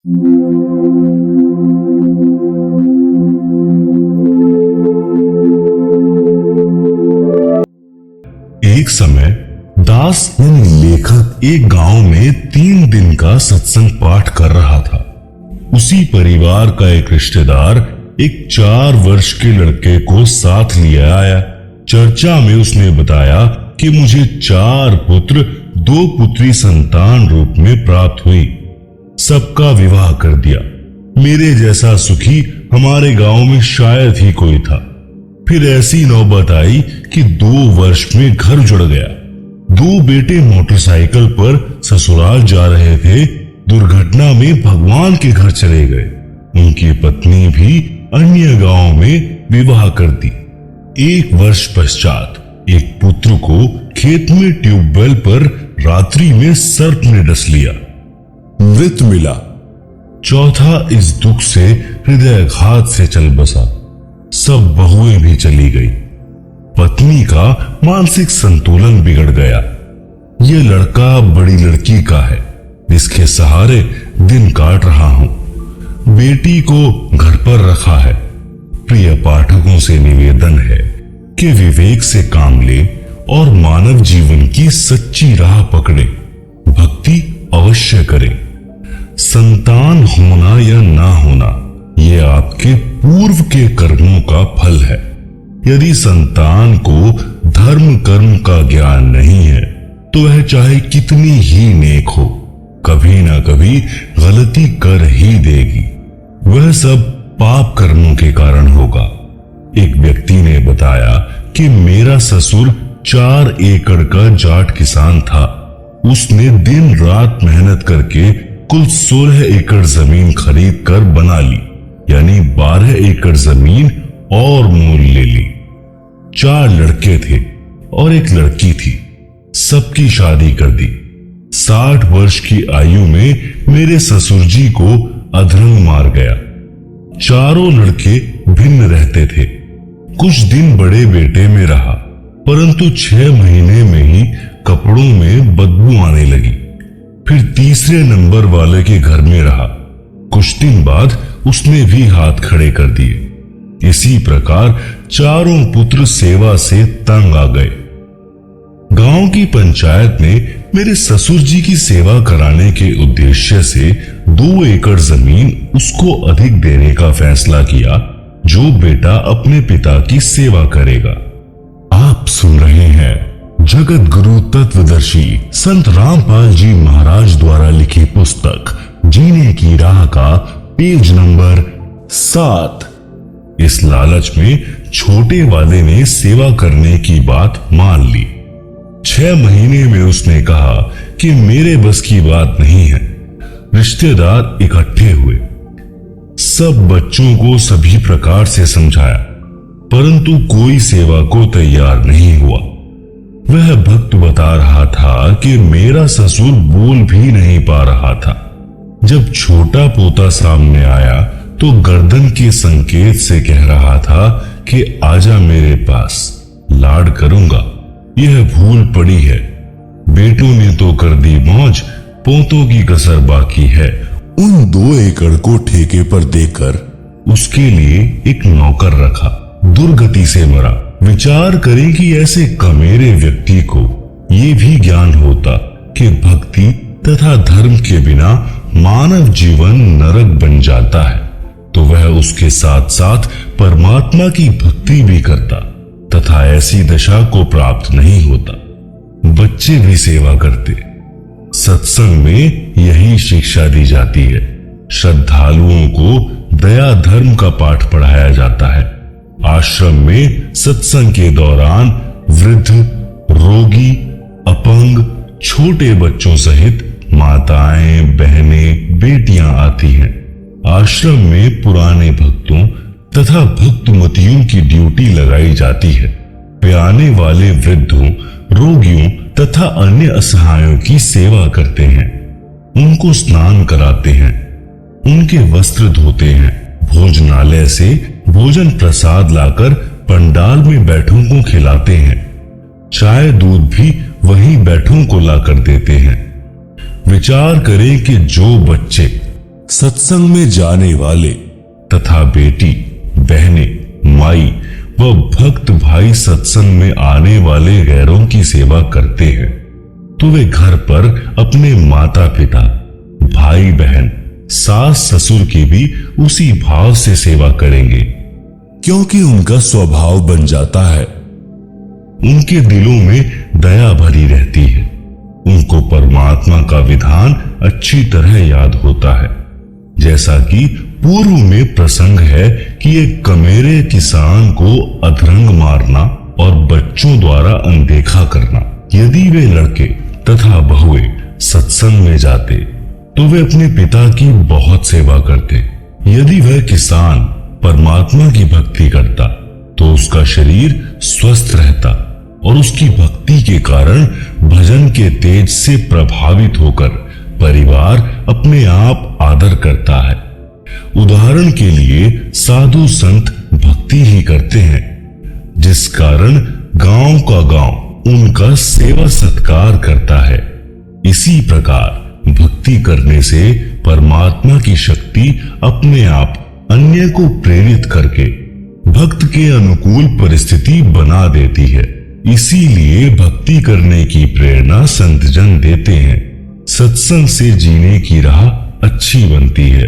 एक समय दास यानी लेखक एक गांव में 3 दिन का सत्संग पाठ कर रहा था। उसी परिवार का एक रिश्तेदार एक 4 वर्ष के लड़के को साथ लिए आया। चर्चा में उसने बताया कि मुझे 4 पुत्र 2 पुत्री संतान रूप में प्राप्त हुई। सबका विवाह कर दिया। मेरे जैसा सुखी हमारे गांव में शायद ही कोई था। फिर ऐसी नौबत आई कि 2 वर्ष में घर जुड़ गया। 2 बेटे मोटरसाइकिल पर ससुराल जा रहे थे। दुर्घटना में भगवान के घर चले गए। उनकी पत्नी भी अन्य गांव में विवाह कर दी। 1 वर्ष पश्चात एक पुत्र को खेत में ट्यूबवेल पर रात्रि में सर्प ने डस लिया, मृत मिला। चौथा इस दुख से हृदयघात से चल बसा। सब बहुएं भी चली गई। पत्नी का मानसिक संतुलन बिगड़ गया। ये लड़का बड़ी लड़की का है, जिसके सहारे दिन काट रहा हूं। बेटी को घर पर रखा है। प्रिय पाठकों से निवेदन है कि विवेक से काम ले और मानव जीवन की सच्ची राह पकड़े। भक्ति अवश्य करें। संतान होना या ना होना ये आपके पूर्व के कर्मों का फल है। यदि संतान को धर्म कर्म का ज्ञान नहीं है तो वह चाहे कितनी ही नेक हो, कभी ना कभी गलती कर ही देगी। वह सब पाप कर्मों के कारण होगा। एक व्यक्ति ने बताया कि मेरा ससुर 4 एकड़ का जाट किसान था। उसने दिन रात मेहनत करके कुल 16 एकड़ जमीन खरीद कर बना ली, यानी 12 एकड़ जमीन और मोल ले ली। 4 लड़के थे और एक लड़की थी। सबकी शादी कर दी। 60 वर्ष की आयु में मेरे ससुर जी को अधरंग मार गया। चारों लड़के भिन्न रहते थे। कुछ दिन बड़े बेटे में रहा, परंतु 6 महीने में ही कपड़ों में बदबू आने लगी। फिर तीसरे नंबर वाले के घर में रहा। कुछ दिन बाद उसने भी हाथ खड़े कर दिए। इसी प्रकार चारों पुत्र सेवा से तंग आ गए। गांव की पंचायत ने मेरे ससुर जी की सेवा कराने के उद्देश्य से 2 एकड़ जमीन उसको अधिक देने का फैसला किया, जो बेटा अपने पिता की सेवा करेगा। आप सुन रहे हैं जगत गुरु तत्वदर्शी संत रामपाल जी महाराज द्वारा लिखी पुस्तक जीने की राह का पेज नंबर 7। इस लालच में छोटे वाले ने सेवा करने की बात मान ली। 6 महीने में उसने कहा कि मेरे बस की बात नहीं है। रिश्तेदार इकट्ठे हुए। सब बच्चों को सभी प्रकार से समझाया, परंतु कोई सेवा को तैयार नहीं हुआ। वह भक्त बता रहा था कि मेरा ससुर बोल भी नहीं पा रहा था। जब छोटा पोता सामने आया तो गर्दन के संकेत से कह रहा था कि आजा मेरे पास, लाड करूंगा। यह भूल पड़ी है। बेटों ने तो कर दी मौज, पोतों की कसर बाकी है। उन 2 एकड़ को ठेके पर देकर उसके लिए एक नौकर रखा। दुर्गति से मरा। विचार करें कि ऐसे कमेरे व्यक्ति को ये भी ज्ञान होता कि भक्ति तथा धर्म के बिना मानव जीवन नरक बन जाता है, तो वह उसके साथ साथ परमात्मा की भक्ति भी करता तथा ऐसी दशा को प्राप्त नहीं होता। बच्चे भी सेवा करते। सत्संग में यही शिक्षा दी जाती है। श्रद्धालुओं को दया धर्म का पाठ पढ़ाया जाता है। आश्रम में सत्संग के दौरान वृद्ध, रोगी, अपंग, छोटे बच्चों सहित माताएं, बहनें, बेटियां आती हैं। आश्रम में पुराने भक्तों तथा भक्तमतियों की ड्यूटी लगाई जाती है। वे आने वाले वृद्धों, रोगियों तथा अन्य असहायों की सेवा करते हैं। उनको स्नान कराते हैं, उनके वस्त्र धोते हैं। भोजनालय से भोजन प्रसाद लाकर पंडाल में बैठों को खिलाते हैं। चाय दूध भी वहीं बैठों को लाकर देते हैं। विचार करें कि जो बच्चे सत्संग में जाने वाले तथा बेटी, बहने, माई व भक्त भाई सत्संग में आने वाले गैरों की सेवा करते हैं तो वे घर पर अपने माता पिता, भाई बहन, सास ससुर की भी उसी भाव से सेवा करेंगे, क्योंकि उनका स्वभाव बन जाता है। उनके दिलों में दया भरी रहती है। उनको परमात्मा का विधान अच्छी तरह याद होता है। जैसा कि पूर्व में प्रसंग है कि एक कमेरे किसान को अधरंग मारना और बच्चों द्वारा अनदेखा करना। यदि वे लड़के तथा बहुएं सत्संग में जाते तो वे अपने पिता की बहुत सेवा करते। यदि वह किसान परमात्मा की भक्ति करता तो उसका शरीर स्वस्थ रहता और उसकी भक्ति के कारण भजन के तेज से प्रभावित होकर परिवार अपने आप आदर करता है। उदाहरण के लिए साधु संत भक्ति ही करते हैं, जिस कारण गांव का गांव उनका सेवा सत्कार करता है। इसी प्रकार भक्ति करने से परमात्मा की शक्ति अपने आप अन्य को प्रेरित करके भक्त के अनुकूल परिस्थिति बना देती है। इसीलिए भक्ति करने की प्रेरणा संत जन देते हैं। सत्संग से जीने की राह अच्छी बनती है।